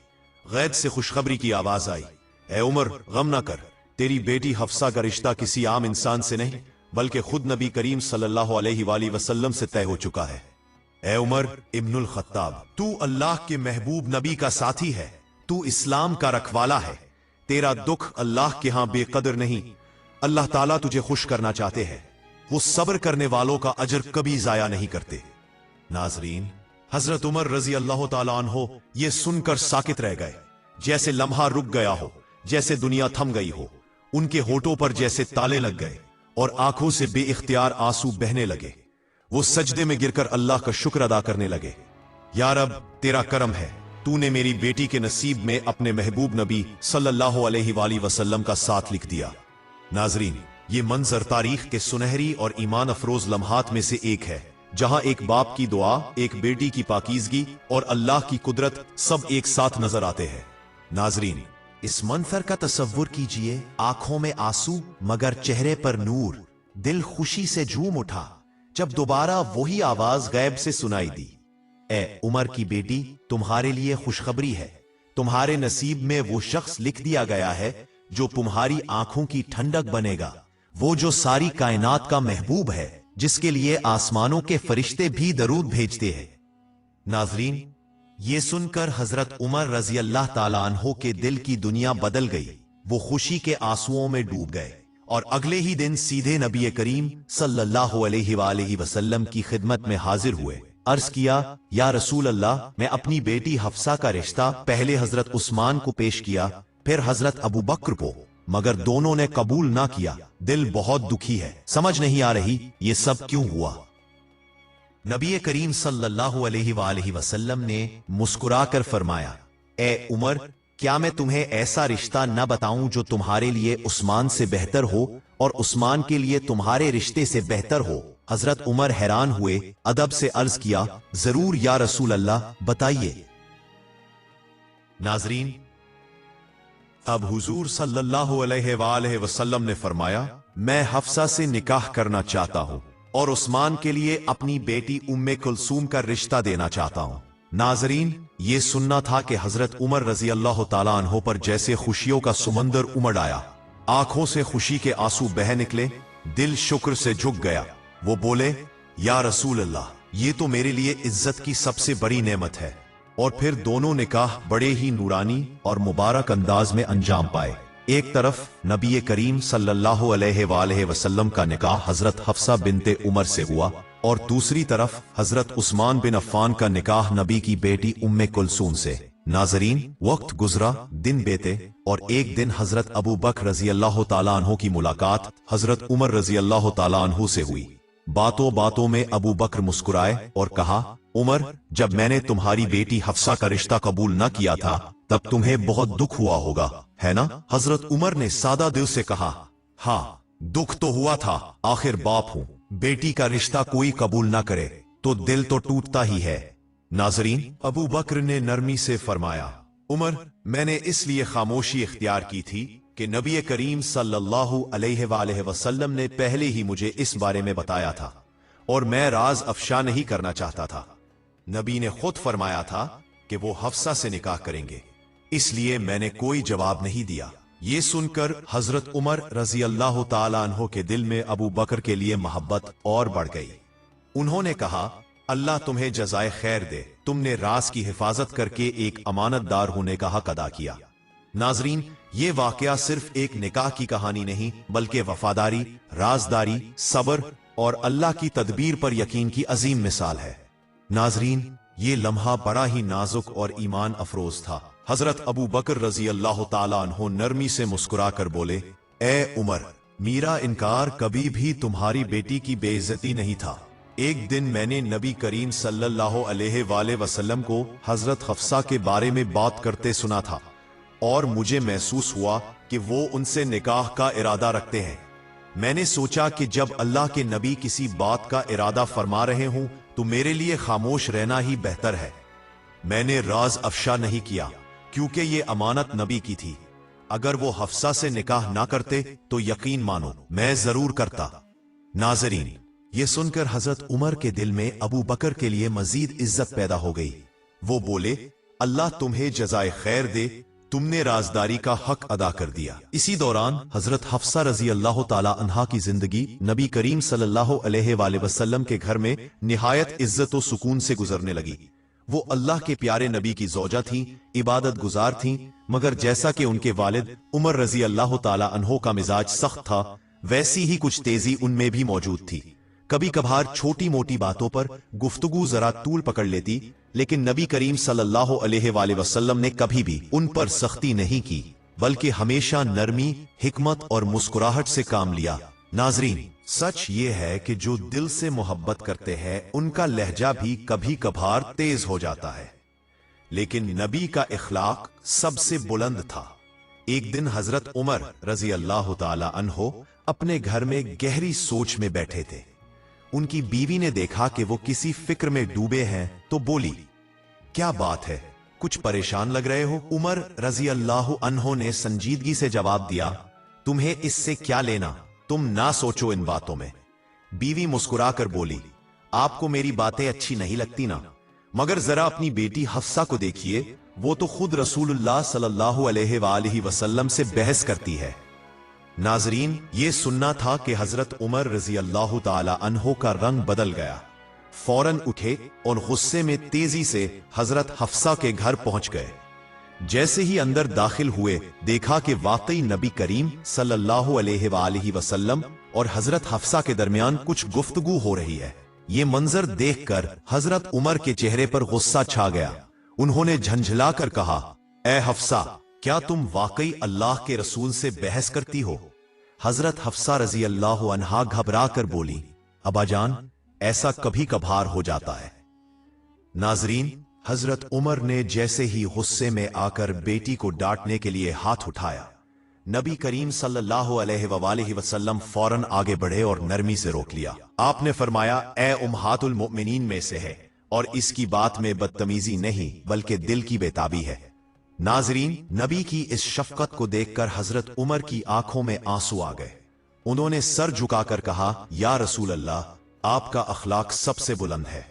गैब से खुशखबरी की आवाज आई, ए उमर, गम ना कर, तेरी बेटी हफ्सा का रिश्ता किसी आम इंसान से नहीं बल्कि खुद नबी करीम सल्लल्लाहु अलैहि वसल्लम से तय हो चुका है। ए उमर इब्नुल खत्ताब, तू अल्लाह के महबूब नबी का साथी है, तू इस्लाम का रखवाला है। तेरा दुख अल्लाह के यहां बेकदर नहीं, अल्लाह ताला तुझे खुश करना चाहते हैं। वो सब्र करने वालों का अजर कभी जाया नहीं करते। नाजरीन, हजरत उमर रजी अल्लाह ताला अन्हो ये सुनकर साकित रह गए, जैसे लम्हा रुक गया हो, जैसे दुनिया थम गई हो। उनके होठों पर जैसे ताले लग गए और आंखों से बेइख्तियार आंसू बहने लगे। वो सजदे में गिरकर अल्लाह का शुक्र अदा करने लगे, या रब, तेरा करम है, तूने मेरी बेटी के नसीब में अपने महबूब नबी सल्लल्लाहु अलैहि वसल्लम का साथ लिख दिया। नाजरीन, ये मंजर तारीख के सुनहरी और ईमान अफरोज लम्हात में से एक है, जहां एक बाप की दुआ, एक बेटी की पाकीज़गी और अल्लाह की कुदरत सब एक साथ नजर आते हैं। नाजरीन, इस मंजर का तसव्वुर कीजिए, आंखों में आंसू मगर चेहरे पर नूर। दिल खुशी से झूम उठा जब दोबारा वही आवाज गैब से सुनाई दी, ए उमर की बेटी, तुम्हारे लिए खुशखबरी है, तुम्हारे नसीब में वो शख्स लिख दिया गया है जो तुम्हारी आंखों की ठंडक बनेगा, वो जो सारी कायनात का महबूब है, जिसके लिए आसमानों के फरिश्ते भी दरूद भेजते हैं। नाजरीन, ये सुनकर हजरत उमर रजी अल्लाह ताला अन्हो के दिल की दुनिया बदल गई। वो खुशी के आंसुओं में डूब गए और अगले ही दिन सीधे नबी करीम सल्लल्लाहु अलैहि वसल्लम की खिदमत में हाजिर हुए। अर्ज किया, या रसूल अल्लाह, मैं अपनी बेटी हफ्सा का रिश्ता पहले हजरत उस्मान को पेश किया, फिर हजरत अबू बकर को, मगर दोनों ने कबूल ना किया। दिल बहुत दुखी है, समझ नहीं आ रही ये सब क्यों हुआ। नबी करीम सल्लल्लाहु अलैहि वसल्लम ने मुस्कुराकर फरमाया, ए उमर, क्या मैं तुम्हें ऐसा रिश्ता न बताऊं जो तुम्हारे लिए उस्मान से बेहतर हो और उस्मान के लिए तुम्हारे रिश्ते से बेहतर हो? हजरत उमर हैरान हुए, अदब से अर्ज किया, जरूर या रसूल अल्लाह, बताइए। नाजरीन, अब हुजूर सल्लल्लाहु अलैहि वसल्लम ने फरमाया, मैं हफ्सा से निकाह करना चाहता हूं और उस्मान के लिए अपनी बेटी उम्मे कुलसूम का रिश्ता देना चाहता हूं। नाजरीन, ये सुनना था कि हजरत उमर रजी अल्लाह ताला अन्हो पर जैसे खुशियों का सुमंदर उमड़ आया। आंखों से खुशी के आंसू बह निकले, दिल शुक्र से झुक गया। वो बोले, या रसूल अल्लाह, ये तो मेरे लिए इज्जत की सबसे बड़ी नेमत है। और फिर दोनों निकाह बड़े ही नूरानी और मुबारक अंदाज में अंजाम पाए। एक तरफ नबी करीम सल्लल्लाहु अलैहि वसल्लम का निकाह हजरत हफ्सा बिनते उमर से हुआ और दूसरी तरफ हजरत उस्मान बिन अफ़्फ़ान का निकाह नबी की बेटी उम्मे कुलसूम से। नाजरीन, वक्त गुजरा, दिन बीते और एक दिन हजरत अबू बकर रजी अल्लाह ताला अन्हु की मुलाकात हजरत उमर रजी अल्लाह ताला अन्हु से हुई। बातों बातों में अबू बकर मुस्कुराए और कहा, उमर, जब मैंने तुम्हारी बेटी हफ्सा का रिश्ता कबूल न किया था तब तुम्हें बहुत दुख हुआ होगा, है ना? हजरत उमर ने सादा दिल से कहा, हाँ, दुख तो हुआ था, आखिर बाप हूं, बेटी का रिश्ता कोई कबूल ना करे तो दिल तो टूटता ही है। नाजरीन, अबू बकर ने नरमी से फरमाया, उमर, मैंने इसलिए खामोशी इख्तियार की थी कि नबी करीम सल्लल्लाहु अलैहि वसल्लम ने पहले ही मुझे इस बारे में बताया था और मैं राज अफशा नहीं करना चाहता था। नबी ने खुद फरमाया था कि वो हफ्सा से निकाह करेंगे, इसलिए मैंने कोई जवाब नहीं दिया। ये सुनकर हजरत उमर रजी अल्लाह ताला अन्हो के दिल में अबू बकर के लिए मोहब्बत और बढ़ गई। उन्होंने कहा, अल्लाह तुम्हें जज़ाए खैर दे, तुमने राज की हिफाजत करके एक अमानतदार होने का हक अदा किया। नाजरीन, ये वाकया सिर्फ एक निकाह की कहानी नहीं बल्कि वफादारी, राजदारी, सब्र और अल्लाह की तदबीर पर यकीन की अजीम मिसाल है। नाजरीन, ये लम्हा बड़ा ही नाजुक और ईमान अफरोज था। हजरत अबू बकर रजी अल्लाह ताला अन्हो नरमी से मुस्कुरा कर बोले, ए उमर, मेरा इनकार कभी भी तुम्हारी बेटी की बेइज्जती नहीं था। एक दिन मैंने नबी करीम सल्लल्लाहु अलैहि वसल्लम को हजरत हफ्सा के बारे में बात करते सुना था और मुझे महसूस हुआ कि वो उनसे निकाह का इरादा रखते हैं। मैंने सोचा कि जब अल्लाह के नबी किसी बात का इरादा फरमा रहे हूं तो मेरे लिए खामोश रहना ही बेहतर है। मैंने राज अफशा नहीं किया क्योंकि ये अमानत नबी की थी। अगर वो हफ्सा से निकाह ना करते तो यकीन मानो मैं जरूर करता। नाजरीन, ये सुनकर हजरत उमर के दिल में अबू बकर के लिए मजीद इज्जत पैदा हो गई। वो बोले, अल्लाह तुम्हें जज़ाए खैर दे, तुमने राजदारी का हक अदा कर दिया। इसी दौरान हजरत हफ्सा रजी अल्लाह ताला अन्हा की जिंदगी नबी करीम सल्लल्लाहु अलैहि वसल्लम के घर में निहायत इज्जत और सुकून से गुजरने लगी। वो अल्लाह के प्यारे नबी की ज़ौजा थीं, इबादत गुजार थीं, मगर जैसा कि उनके वालिद उमर रजी अल्लाह ताला अन्हो का मिजाज सख्त था, वैसी ही कुछ तेजी उनमें भी मौजूद थी। कभी कभार छोटी मोटी बातों पर गुफ्तगू जरा तूल पकड़ लेती, लेकिन नबी करीम सल्लल्लाहु अलैहि वसल्लम ने कभी भी उन पर सख्ती नहीं की, बल्कि हमेशा नरमी, हिकमत और मुस्कुराहट से काम लिया। नाजरीन, सच ये है कि जो दिल से मोहब्बत करते हैं उनका लहजा भी कभी कभार तेज हो जाता है, लेकिन नबी का इखलाक सबसे बुलंद था। एक दिन हजरत उमर रजी अल्लाह ताला अन्हो अपने घर में गहरी सोच में बैठे थे। उनकी बीवी ने देखा कि वो किसी फिक्र में डूबे हैं तो बोली, क्या बात है, कुछ परेशान लग रहे हो? उमर रजी अल्लाह अन्हो ने संजीदगी से जवाब दिया, तुम्हें इससे क्या लेना, तुम ना सोचो इन बातों में। बीवी मुस्कुराकर बोली, आपको मेरी बातें अच्छी नहीं लगती ना, मगर जरा अपनी बेटी हफ्सा को देखिए, वो तो खुद रसूलुल्लाह सल्लल्लाहु अलैहि वसल्लम से बहस करती है। नाजरीन, ये सुनना था कि हजरत उमर रजी अल्लाह ताला अन्हो का रंग बदल गया। फौरन उठे और गुस्से में तेजी से हजरत हफ्सा के घर पहुंच गए। जैसे ही अंदर दाखिल हुए, देखा कि वाकई नबी करीम सल्लल्लाहु अलैहि वसल्लम और हजरत हफ्सा के दरमियान कुछ गुफ्तगू हो रही है। ये मंजर देखकर हजरत उमर के चेहरे पर गुस्सा छा गया। उन्होंने झंझला कर कहा, ए हफ्सा, क्या तुम वाकई अल्लाह के रसूल से बहस करती हो? हजरत हफ्सा रजी अल्लाह अन्हा घबरा कर बोली, अबाजान, ऐसा कभी कभार हो जाता है। नाजरीन, हजरत उमर ने जैसे ही गुस्से में आकर बेटी को डांटने के लिए हाथ उठाया, नबी करीम सल्लल्लाहु अलैहि वसल्लम फौरन आगे बढ़े और नरमी से रोक लिया। आपने फरमाया, ए उम्महातुल मोमिनीन में से है और इसकी बात में बदतमीजी नहीं बल्कि दिल की बेताबी है। नाजरीन, नबी की इस शफकत को देखकर हजरत उमर की आंखों में आंसू आ गए। उन्होंने सर झुकाकर कहा, या रसूल अल्लाह, आपका अखलाक सबसे बुलंद है।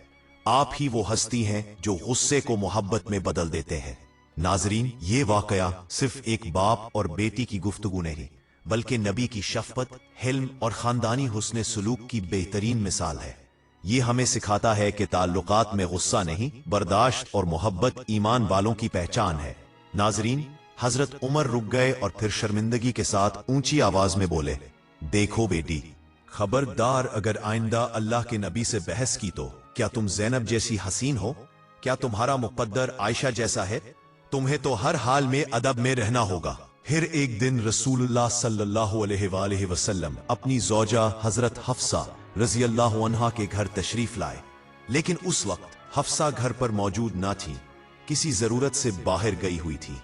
आप ही वो हस्ती हैं जो गुस्से को मोहब्बत में बदल देते हैं। नाजरीन, ये वाकया सिर्फ एक बाप और बेटी की गुफ्तगू नहीं बल्कि नबी की शफकत, हिल्म और खानदानी हुस्न सुलूक की बेहतरीन मिसाल है। ये हमें सिखाता है कि ताल्लुकात में गुस्सा नहीं, बर्दाश्त और मोहब्बत ईमान वालों की पहचान है। नाजरीन, हजरत उमर रुक गए और फिर शर्मिंदगी के साथ ऊंची आवाज में बोले, देखो बेटी, खबरदार, अगर आइंदा अल्लाह के नबी से बहस की तो क्या तुम ज़ैनब जैसी हसीन हो? क्या तुम्हारा मुक़द्दर आयशा जैसा है? तुम्हें तो हर हाल में अदब में रहना होगा। फिर एक दिन रसूलुल्लाह सल्लल्लाहु अलैहि वसल्लम अपनी ज़ौजा हजरत हफ्सा रजी अल्लाह अन्हा के घर तशरीफ लाए, लेकिन उस वक्त हफ्सा घर पर मौजूद ना थी, किसी जरूरत से बाहर गई हुई थी।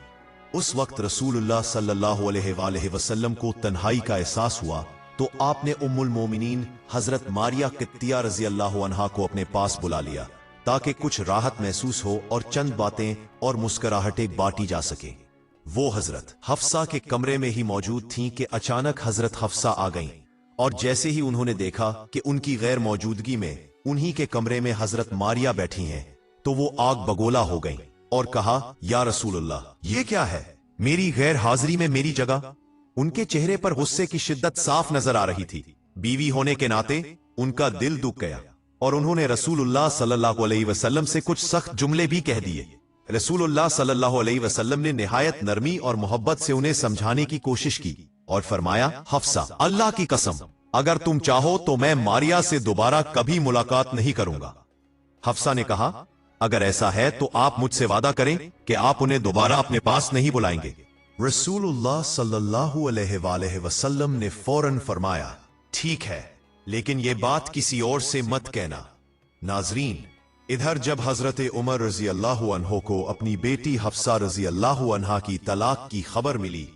उस वक्त रसूलुल्लाह सल्लल्लाहु अलैहि वसल्लम को तन्हाई का एहसास हुआ तो आपने उम्मुल मोमिनीन हजरत मारिया कित्तिया रजी अल्लाह अन्हा को अपने पास बुला लिया ताकि कुछ राहत महसूस हो और चंद बातें और मुस्कुराहटें बांटी जा सके। वो हजरत हफ्सा के कमरे में ही मौजूद थीं कि अचानक हजरत हफ्सा आ गईं और जैसे ही उन्होंने देखा कि उनकी गैर मौजूदगी में उन्हीं के कमरे में हजरत मारिया बैठी हैं, तो वो आग बगोला हो गईं और कहा, या रसूलुल्लाह, ये क्या है, मेरी गैर हाजिरी में मेरी जगह? उनके चेहरे पर गुस्से की शिद्दत साफ नजर आ रही थी। बीवी होने के नाते उनका दिल दुख गया और उन्होंने रसूलुल्लाह सल्लल्लाहु अलैहि वसल्लम से कुछ सख्त जुमले भी कह दिए। रसूलुल्लाह सल्लल्लाहु अलैहि वसल्लम ने निहायत नरमी और मोहब्बत से उन्हें समझाने की कोशिश की और फरमाया, हफ्सा, अल्लाह की कसम, अगर तुम चाहो तो मैं मारिया से दोबारा कभी मुलाकात नहीं करूंगा। हफ्सा ने कहा, अगर ऐसा है तो आप मुझसे वादा करें कि आप उन्हें दोबारा अपने पास नहीं बुलाएंगे। रसूलुल्लाह सल्लल्लाहु अलैहि वसल्लम ने फौरन फरमाया, ठीक है, लेकिन यह बात किसी और से मत कहना। नाजरीन, इधर जब हजरत उमर रजी अल्लाह अन्हो को अपनी बेटी हफ्सा रजी अल्लाह अन्हा की तलाक की खबर मिली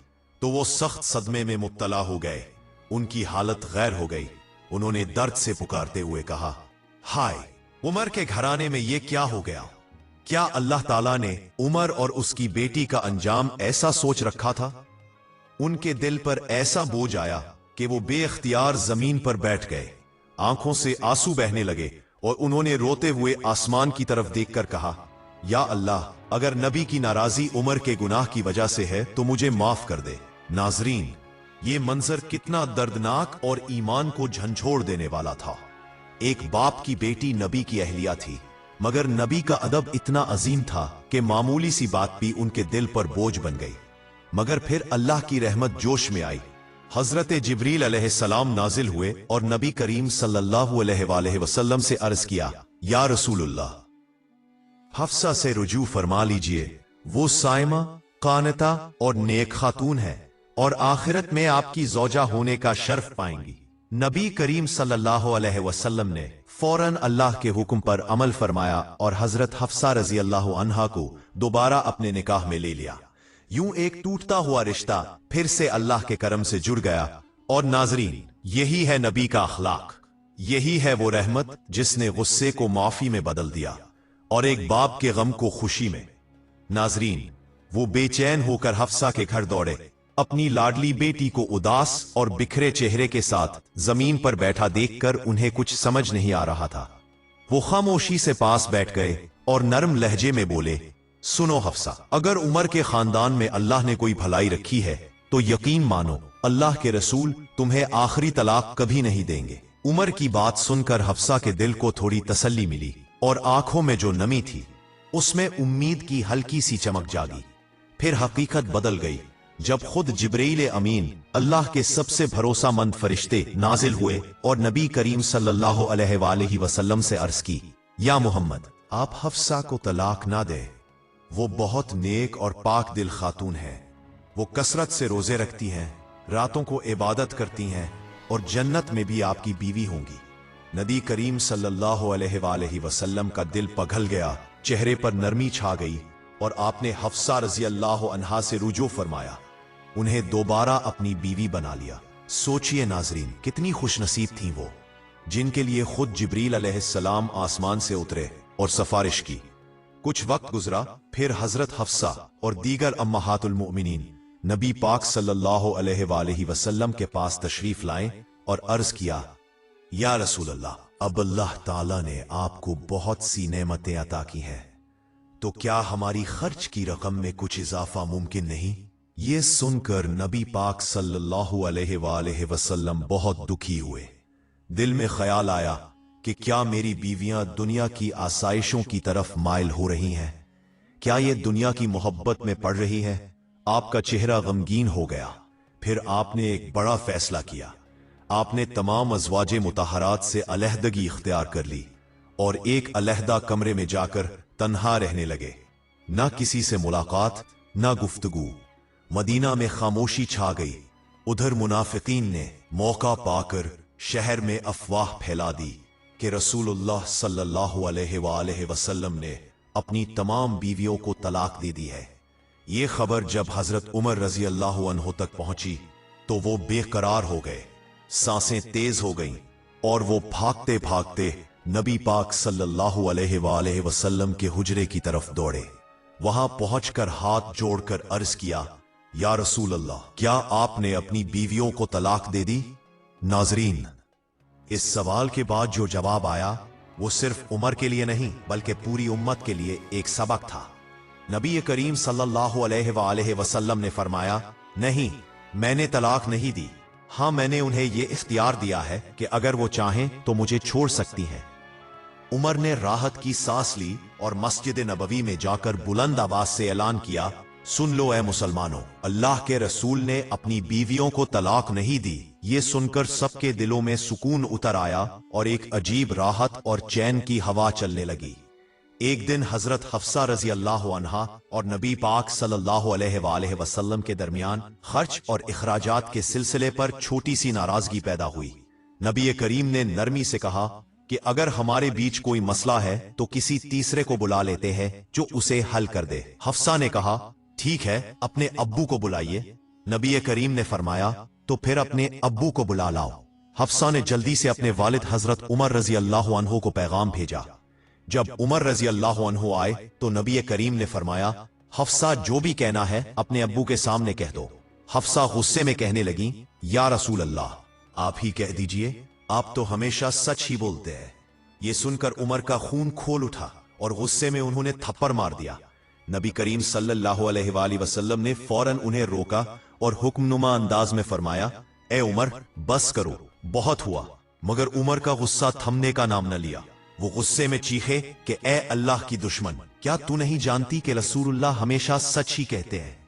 तो वो सख्त सदमे में मुब्तला हो गए। उनकी हालत गैर हो गई। उन्होंने दर्द से पुकारते हुए कहा, हाय, उमर के घराने में ये क्या हो गया? क्या अल्लाह ताला ने उमर और उसकी बेटी का अंजाम ऐसा सोच रखा था? उनके दिल पर ऐसा बोझ आया कि वो बेख्तियार जमीन पर बैठ गए। आंखों से आंसू बहने लगे और उन्होंने रोते हुए आसमान की तरफ देखकर कहा, या अल्लाह, अगर नबी की नाराजी उमर के गुनाह की वजह से है तो मुझे माफ कर दे। नाजरीन, ये मंजर कितना दर्दनाक और ईमान को झंझोड़ देने वाला था। एक बाप की बेटी नबी की अहलिया थी, मगर नबी का अदब इतना अजीम था कि मामूली सी बात भी उनके दिल पर बोझ बन गई। मगर फिर अल्लाह की रहमत जोश में आई। हजरत जिब्रील अलैहिस्सलाम नाजिल हुए और नबी करीम सल्लल्लाहु अलैहि वसल्लम से अर्ज किया, या रसूलुल्लाह, हफ्सा से रुजू फरमा लीजिए। वो साइमा, कानता और नेक खातून है और आखिरत में आपकी ज़ौजा होने का शर्फ पाएंगी। नबी करीम सल्लल्लाहु अलैहि वसल्लम ने फौरन अल्लाह के हुक्म पर अमल फरमाया और हजरत हफ्सा रजी अल्लाह अन्हा को दोबारा अपने निकाह में ले लिया। यूं एक टूटता हुआ रिश्ता फिर से अल्लाह के करम से जुड़ गया। और नाजरीन, यही है नबी का अखलाक, यही है वो रहमत जिसने गुस्से को माफी में बदल दिया और एक बाप के गम को खुशी में। नाजरीन, वो बेचैन होकर हफ्सा के घर दौड़े। अपनी लाडली बेटी को उदास और बिखरे चेहरे के साथ जमीन पर बैठा देखकर उन्हें कुछ समझ नहीं आ रहा था। वो खामोशी से पास बैठ गए और नरम लहजे में बोले, सुनो हफ्सा, अगर उमर के खानदान में अल्लाह ने कोई भलाई रखी है तो यकीन मानो अल्लाह के रसूल तुम्हें आखिरी तलाक कभी नहीं देंगे। उमर की बात सुनकर हफ्सा के दिल को थोड़ी तसल्ली मिली और आंखों में जो नमी थी उसमें उम्मीद की हल्की सी चमक जागी। फिर हकीकत बदल गई जब खुद जिब्रील अमीन, अल्लाह के सबसे भरोसामंद फरिश्ते, नाजिल हुए और नबी करीम सल्लल्लाहु अलैहि वसल्लम से अर्ज की, या मोहम्मद, आप हफ्सा को तलाक ना दे। वो बहुत नेक और पाक दिल खातून है। वो कसरत से रोजे रखती हैं, रातों को इबादत करती हैं और जन्नत में भी आपकी बीवी होंगी। नबी करीम सल्लल्लाहु अलैहि वसल्लम का दिल पिघल गया, चेहरे पर नरमी छा गई और आपने हफ्सा रजी अल्लाह अन्हा से रुजू फरमाया, उन्हें दोबारा अपनी बीवी बना लिया। सोचिए नाजरीन, कितनी खुशनसीब थी वो, जिनके लिए खुद जिब्रील अलैहिस्सलाम आसमान से उतरे और सिफारिश की। कुछ वक्त गुजरा, फिर हजरत हफ्सा और दीगर अम्महातुल मोमिनीन नबी पाक सल्लल्लाहु अलैहि वसल्लम के पास तशरीफ लाए और अर्ज किया, या रसूल अल्लाह, अब अल्लाह ताला ने आपको बहुत सी नेमतें अता की हैं, तो क्या हमारी खर्च की रकम में कुछ इजाफा मुमकिन नहीं? ये सुनकर नबी पाक सल्लल्लाहु अलैहि वसल्लम बहुत दुखी हुए। दिल में ख्याल आया कि क्या मेरी बीवियां दुनिया की आसाइशों की तरफ माइल हो रही हैं? क्या ये दुनिया की मोहब्बत में पड़ रही है? आपका चेहरा गमगीन हो गया। फिर आपने एक बड़ा फैसला किया। आपने तमाम अज़वाजे मुताहरात से अलहदगी इख्तियार कर ली और एक अलहदा कमरे में जाकर तन्हा रहने लगे। ना किसी से मुलाकात, ना गुफ्तगू। मदीना में खामोशी छा गई। उधर मुनाफिकीन ने मौका पाकर शहर में अफवाह फैला दी कि रसूलुल्लाह सल्लल्लाहु अलैहि वसल्लम ने अपनी तमाम बीवियों को तलाक दे दी है। ये खबर जब हजरत उमर रजी अल्लाह अन्हु तक पहुंची तो वो बेकरार हो गए, सांसें तेज हो गईं और वो भागते भागते नबी पाक सल्लल्लाहु अलैहि वसल्लम के हुजरे की तरफ दौड़े। वहां पहुंचकर हाथ जोड़कर अर्ज किया, या रसूल अल्लाह, क्या आपने अपनी बीवियों को तलाक दे दी? नाजरीन, इस सवाल के बाद जो जवाब आया वो सिर्फ उमर के लिए नहीं बल्कि पूरी उम्मत के लिए एक सबक था। नबी करीम सल्लल्लाहु अलैहि वसल्लम ने फरमाया, नहीं, मैंने तलाक नहीं दी। हाँ, मैंने उन्हें यह इख्तियार दिया है कि अगर वो चाहें तो मुझे छोड़ सकती हैं। उमर ने राहत की सांस ली और मस्जिद नबवी में जाकर बुलंद आवाज से ऐलान किया, सुन लो ए मुसलमानों, अल्लाह के रसूल ने अपनी बीवियों को तलाक नहीं दी। ये सुनकर सबके दिलों में सुकून उतर आया और एक अजीब राहत और चैन की हवा चलने लगी। एक दिन हजरत हफ्सा रजी अल्लाह अन्हा और नबी पाक सल्लल्लाहु अलैहि वसल्लम के दरमियान खर्च और इखराजात के सिलसिले पर छोटी सी नाराजगी पैदा हुई। नबी करीम ने नरमी से कहा कि अगर हमारे बीच कोई मसला है तो किसी तीसरे को बुला लेते हैं जो उसे हल कर दे। हफ्सा ने कहा, ठीक है, अपने अब्बू को बुलाइए। नबी करीम ने फरमाया, तो फिर अपने अब्बू को बुला लाओ। हफ्सा ने जल्दी से अपने वालिद हजरत उमर रजी अल्लाह अन्हु को पैगाम भेजा। जब उमर रजी अल्लाह अन्हु आए तो नबी करीम ने फरमाया, हफ्सा जो भी कहना है अपने अब्बू के सामने कह दो। हफ्सा गुस्से में कहने लगी, या रसूल अल्लाह, आप ही कह दीजिए, आप तो हमेशा सच ही बोलते हैं। ये सुनकर उमर का खून खोल उठा और गुस्से में उन्होंने थप्पड़ मार दिया। नबी करीम सल्लल्लाहु अलैहि वसल्लम ने फौरन उन्हें रोका और हुक्मनुमा अंदाज में फरमाया, ए उमर, बस करो, बहुत हुआ। मगर उमर का गुस्सा थमने का नाम न लिया। वो गुस्से में चीखे कि ए अल्लाह की दुश्मन, क्या तू नहीं जानती कि रसूलुल्लाह हमेशा सच ही कहते हैं?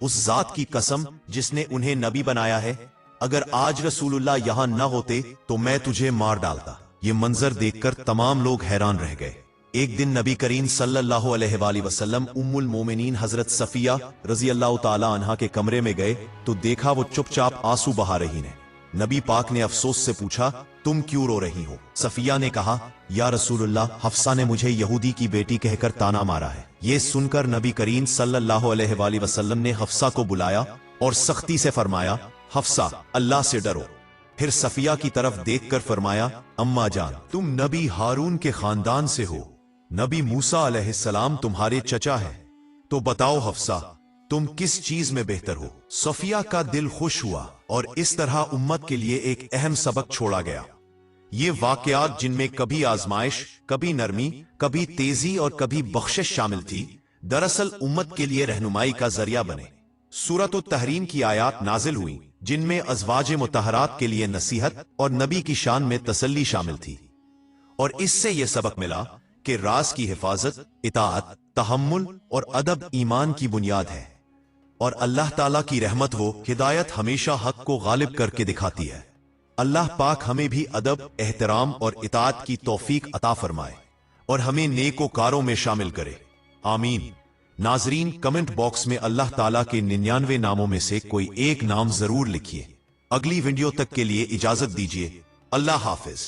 उस जात की कसम जिसने उन्हें नबी बनाया है, अगर आज रसूलुल्लाह यहां न होते तो मैं तुझे मार डालता। ये मंजर देखकर तमाम लोग हैरान रह गए। एक दिन नबी करीम सल्लल्लाहु अलैहि वसल्लम उम्मुल मोमिनीन हजरत सफिया रजी अल्लाह ताला अन्हा के कमरे में गए तो देखा वो चुपचाप आंसू बहा रही हैं। नबी पाक ने अफसोस से पूछा, तुम क्यों रो रही हो? सफिया ने कहा, या रसूलुल्लाह, हफ्सा ने मुझे यहूदी की बेटी कहकर ताना मारा है। ये सुनकर नबी करीम सल्लल्लाहु अलैहि वसल्लम ने हफ्सा को बुलाया और सख्ती से फरमाया, हफ्सा, अल्लाह से डरो। फिर सफिया की तरफ देखकर फरमाया, अम्मा जान, तुम नबी हारून के खानदान से हो, नबी मूसा अलैहिस्सलाम तुम्हारे चचा है, तो बताओ हफ्सा, तुम किस चीज में बेहतर हो? सफिया का दिल खुश हुआ और इस तरह उम्मत के लिए एक अहम सबक छोड़ा गया। ये वाकयात जिनमें कभी आजमाइश, कभी नरमी, कभी तेजी और कभी बख्शिश शामिल थी, दरअसल उम्मत के लिए रहनुमाई का जरिया बने। सूरत तहरीम की आयात नाजिल हुई जिनमें अज़वाज मुतहरात के लिए नसीहत और नबी की शान में तसल्ली शामिल थी, और इससे यह सबक मिला कि राज की हिफाजत, इताअत, तहम्मुल और अदब ईमान की बुनियाद है, और अल्लाह ताला की रहमत वो हिदायत हमेशा हक को गालिब करके दिखाती है। अल्लाह पाक हमें भी अदब, एहतराम और इताअत की तौफीक अता फरमाए और हमें नेकोकारों में शामिल करे, आमीन। नाजरीन, कमेंट बॉक्स में अल्लाह ताला के 99 नामों में से कोई एक नाम जरूर लिखिए। अगली वीडियो तक के लिए इजाजत दीजिए। अल्लाह हाफिज।